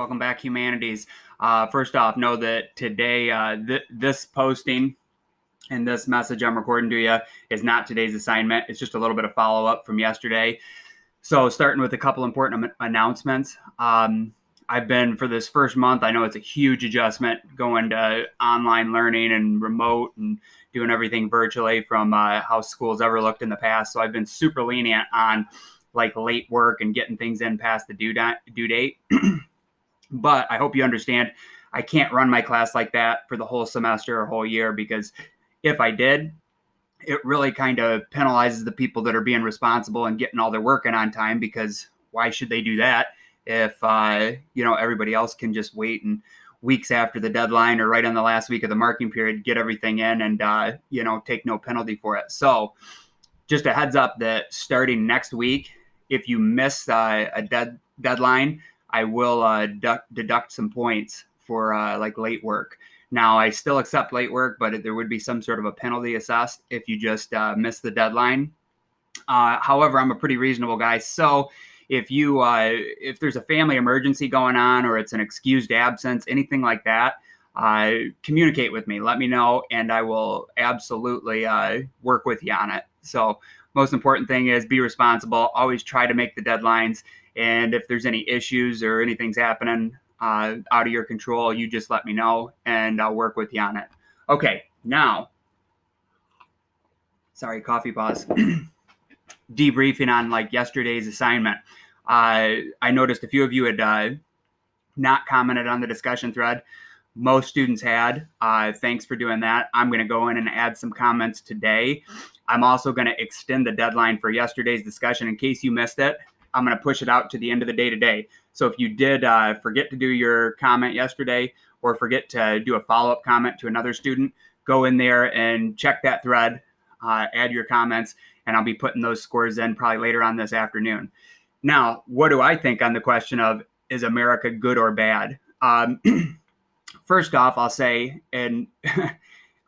Welcome back, Humanities. First off, know that today, this posting and this message I'm recording to you is not today's assignment. It's just a little bit of follow-up from yesterday. So starting with a couple important announcements. I've been, for this first month, I know it's a huge adjustment going to online learning and remote and doing everything virtually from how schools ever looked in the past. So I've been super lenient on like late work and getting things in past the due date. But I hope you understand, I can't run my class like that for the whole semester or whole year, because if I did, it really kind of penalizes the people that are being responsible and getting all their work in on time, because why should they do that if, everybody else can just wait and weeks after the deadline or right on the last week of the marking period, get everything in and, take no penalty for it. So just a heads up that starting next week, if you miss a deadline, I will deduct some points for like late work. Now, I still accept late work, but there would be some sort of a penalty assessed if you just miss the deadline. However, I'm a pretty reasonable guy. So if there's a family emergency going on, or it's an excused absence, anything like that, communicate with me. Let me know, and I will absolutely work with you on it. So most important thing is be responsible. Always try to make the deadlines. And if there's any issues or anything's happening out of your control, you just let me know and I'll work with you on it. Okay, now, sorry, coffee pause. Debriefing on like yesterday's assignment. I noticed a few of you had not commented on the discussion thread. Most students had. Thanks for doing that. I'm going to go in and add some comments today. I'm also going to extend the deadline for yesterday's discussion in case you missed it. I'm going to push it out to the end of the day today. So if you did forget to do your comment yesterday, or forget to do a follow-up comment to another student, go in there and check that thread, add your comments, and I'll be putting those scores in probably later on this afternoon. Now, what do I think on the question of, is America good or bad? First off, I'll say, and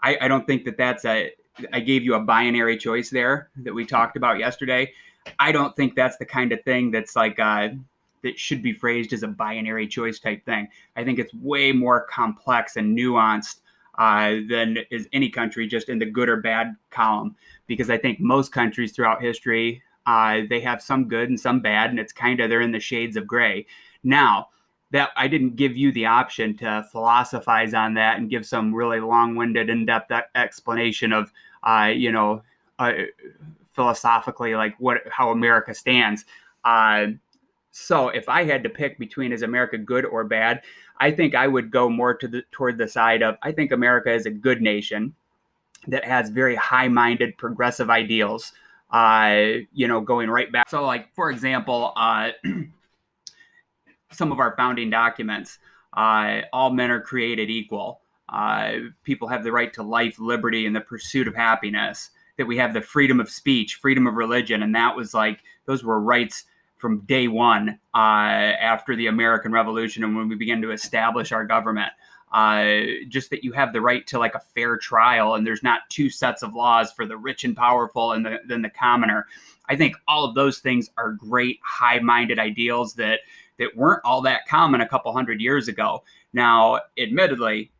I don't think I gave you a binary choice there that we talked about yesterday. I don't think that's the kind of thing that's like that should be phrased as a binary choice type thing. I think it's way more complex and nuanced than is any country just in the good or bad column, because I think most countries throughout history, they have some good and some bad, and it's kind of, they're in the shades of gray. Now, that I didn't give you the option to philosophize on that and give some really long-winded, in-depth explanation of, philosophically, like how America stands. So if I had to pick between, is America good or bad, I think I would go more toward the side of, I think America is a good nation that has very high-minded, progressive ideals, going right back. So like, for example, some of our founding documents, all men are created equal. People have the right to life, liberty, and the pursuit of happiness. That we have the freedom of speech, freedom of religion. And that was like, those were rights from day one after the American Revolution and when we began to establish our government. Just that you have the right to like a fair trial, and there's not two sets of laws for the rich and powerful and then the commoner. I think all of those things are great, high-minded ideals that weren't all that common a couple hundred years ago. Now, admittedly,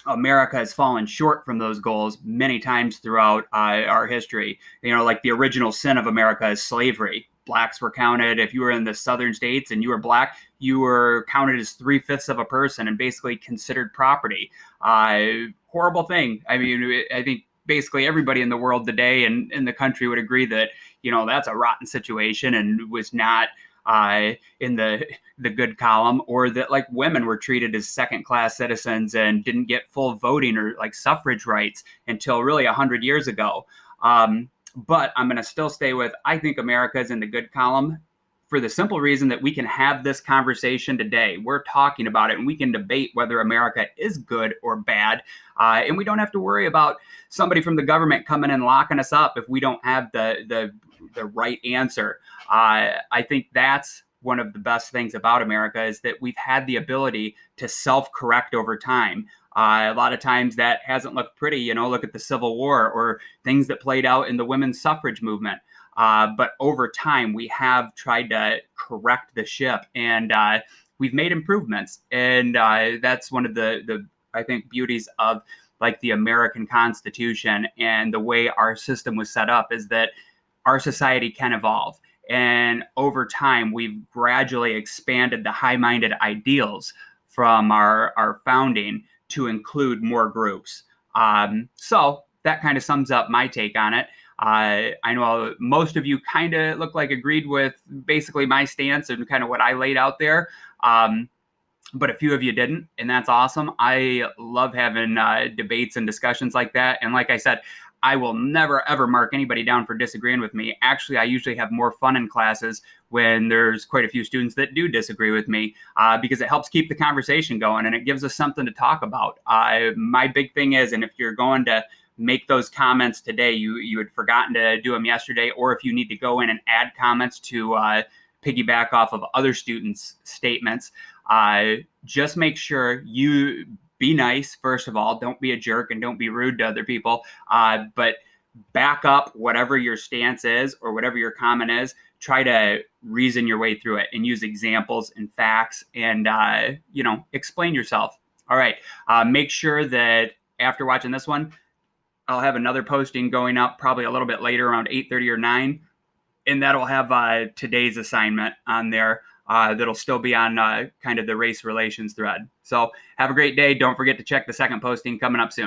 America has fallen short from those goals many times throughout our history. Like the original sin of America is slavery. Blacks were counted, if you were in the southern states and you were black, you were counted as 3/5 of a person and basically considered property. Horrible thing. I mean, I think basically everybody in the world today and in the country would agree that, that's a rotten situation and was not in the good column, or that like women were treated as second-class citizens and didn't get full voting or like suffrage rights until really 100 years ago. But I'm going to still stay with, I think America is in the good column for the simple reason that we can have this conversation today. We're talking about it, and we can debate whether America is good or bad. And we don't have to worry about somebody from the government coming and locking us up if we don't have the right answer. I think that's one of the best things about America, is that we've had the ability to self-correct over time. A lot of times that hasn't looked pretty, look at the Civil War or things that played out in the women's suffrage movement. But over time, we have tried to correct the ship. And we've made improvements. And that's one of the I think beauties of like the American Constitution and the way our system was set up, is that our society can evolve. And over time, we've gradually expanded the high-minded ideals from our founding to include more groups. So that kind of sums up my take on it. I know most of you kind of look like agreed with basically my stance and kind of what I laid out there. But a few of you didn't, and that's awesome. I love having debates and discussions like that. And like I said, I will never, ever mark anybody down for disagreeing with me. Actually, I usually have more fun in classes when there's quite a few students that do disagree with me, because it helps keep the conversation going and it gives us something to talk about. My big thing is, and if you're going to make those comments today, you had forgotten to do them yesterday, or if you need to go in and add comments to piggyback off of other students' statements, just make sure you be nice, first of all. Don't be a jerk and don't be rude to other people. But back up whatever your stance is or whatever your comment is. Try to reason your way through it and use examples and facts and, explain yourself. All right. Make sure that after watching this one, I'll have another posting going up probably a little bit later, around 8:30 or 9. And that'll have today's assignment on there. That'll still be on kind of the race relations thread. So have a great day. Don't forget to check the second posting coming up soon.